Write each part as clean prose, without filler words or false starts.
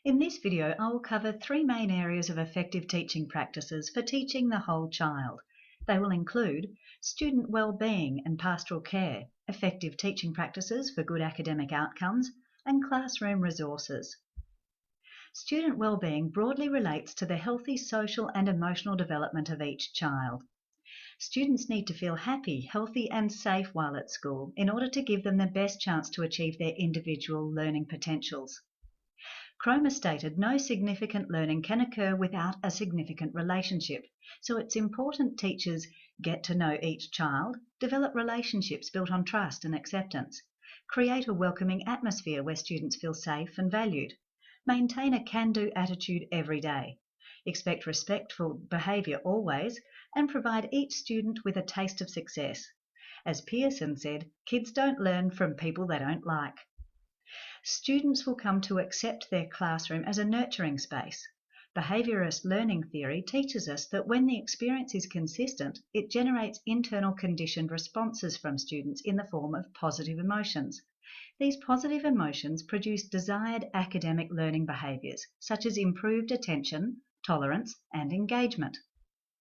In this video, I will cover three main areas of effective teaching practices for teaching the whole child. They will include student well-being and pastoral care, effective teaching practices for good academic outcomes, and classroom resources. Student well-being broadly relates to the healthy social and emotional development of each child. Students need to feel happy, healthy and safe while at school in order to give them the best chance to achieve their individual learning potentials. Cromer stated no significant learning can occur without a significant relationship, so it's important teachers get to know each child, develop relationships built on trust and acceptance, create a welcoming atmosphere where students feel safe and valued, maintain a can-do attitude every day, expect respectful behaviour always, and provide each student with a taste of success. As Pearson said, kids don't learn from people they don't like. Students will come to accept their classroom as a nurturing space. Behaviourist learning theory teaches us that when the experience is consistent, it generates internal conditioned responses from students in the form of positive emotions. These positive emotions produce desired academic learning behaviours, such as improved attention, tolerance, and engagement.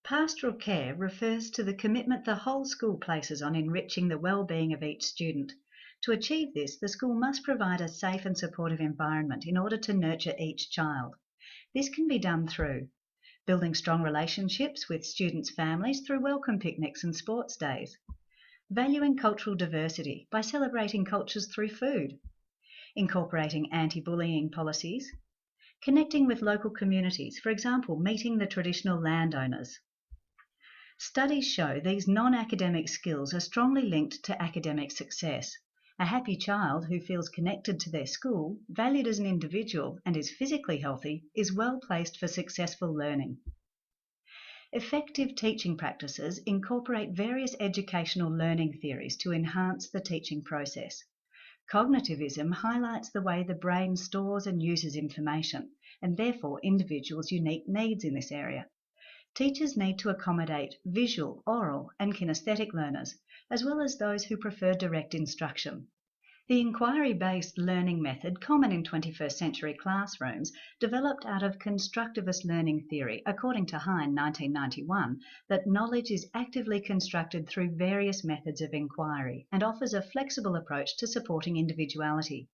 Pastoral care refers to the commitment the whole school places on enriching the well-being of each student. To achieve this, the school must provide a safe and supportive environment in order to nurture each child. This can be done through building strong relationships with students' families through welcome picnics and sports days, valuing cultural diversity by celebrating cultures through food, incorporating anti-bullying policies, connecting with local communities, for example, meeting the traditional landowners. Studies show these non-academic skills are strongly linked to academic success. A happy child who feels connected to their school, valued as an individual, and is physically healthy is well placed for successful learning. Effective teaching practices incorporate various educational learning theories to enhance the teaching process. Cognitivism highlights the way the brain stores and uses information, and therefore individuals' unique needs in this area. Teachers need to accommodate visual, oral and kinesthetic learners, as well as those who prefer direct instruction. The inquiry-based learning method, common in 21st century classrooms, developed out of constructivist learning theory, according to Hine 1991, that knowledge is actively constructed through various methods of inquiry and offers a flexible approach to supporting individuality.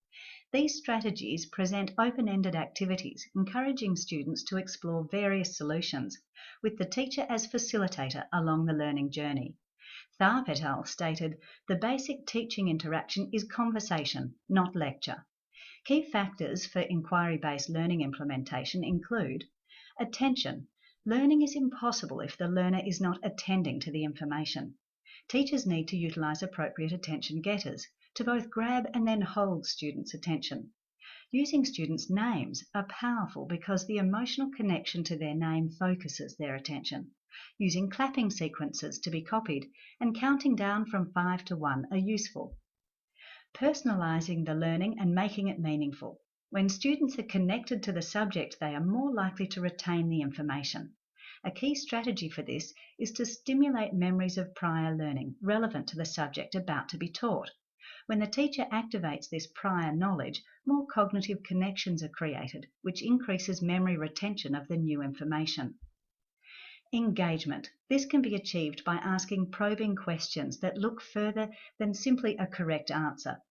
These strategies present open-ended activities, encouraging students to explore various solutions, with the teacher as facilitator along the learning journey. Tharp et al. Stated, the basic teaching interaction is conversation, not lecture. Key factors for inquiry-based learning implementation include attention. Learning is impossible if the learner is not attending to the information. Teachers need to utilise appropriate attention getters to both grab and then hold students' attention. Using students' names are powerful because the emotional connection to their name focuses their attention. Using clapping sequences to be copied and counting down from 5 to 1 are useful. Personalising the learning and making it meaningful. When students are connected to the subject, they are more likely to retain the information. A key strategy for this is to stimulate memories of prior learning relevant to the subject about to be taught. When the teacher activates this prior knowledge, more cognitive connections are created, which increases memory retention of the new information. Engagement. This can be achieved by asking probing questions that look further than simply a correct answer.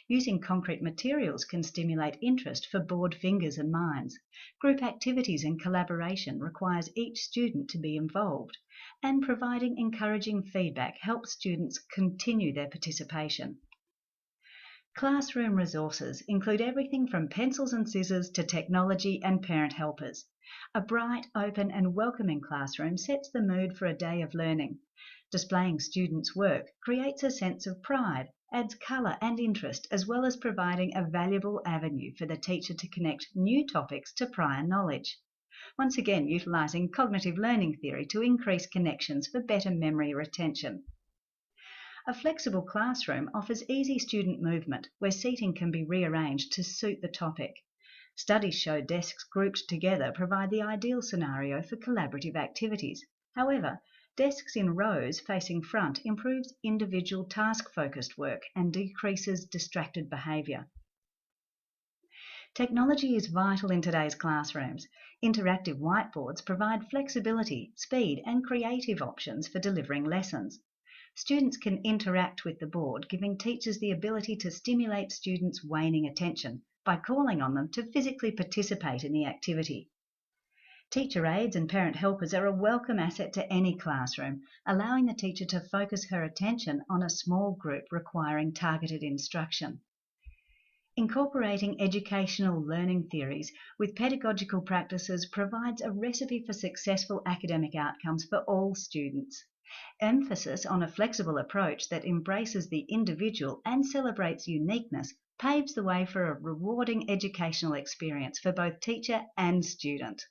Using concrete materials can stimulate interest for bored fingers and minds. Group activities and collaboration requires each student to be involved, and providing encouraging feedback helps students continue their participation. Classroom resources include everything from pencils and scissors to technology and parent helpers. A bright, open and welcoming classroom sets the mood for a day of learning. Displaying students' work creates a sense of pride, adds colour and interest, as well as providing a valuable avenue for the teacher to connect new topics to prior knowledge. Once again, utilising cognitive learning theory to increase connections for better memory retention. A flexible classroom offers easy student movement, where seating can be rearranged to suit the topic. Studies show desks grouped together provide the ideal scenario for collaborative activities. However, desks in rows facing front improves individual task-focused work and decreases distracted behaviour. Technology is vital in today's classrooms. Interactive whiteboards provide flexibility, speed, and creative options for delivering lessons. Students can interact with the board, giving teachers the ability to stimulate students' waning attention by calling on them to physically participate in the activity. Teacher aides and parent helpers are a welcome asset to any classroom, allowing the teacher to focus her attention on a small group requiring targeted instruction. Incorporating educational learning theories with pedagogical practices provides a recipe for successful academic outcomes for all students. Emphasis on a flexible approach that embraces the individual and celebrates uniqueness paves the way for a rewarding educational experience for both teacher and student.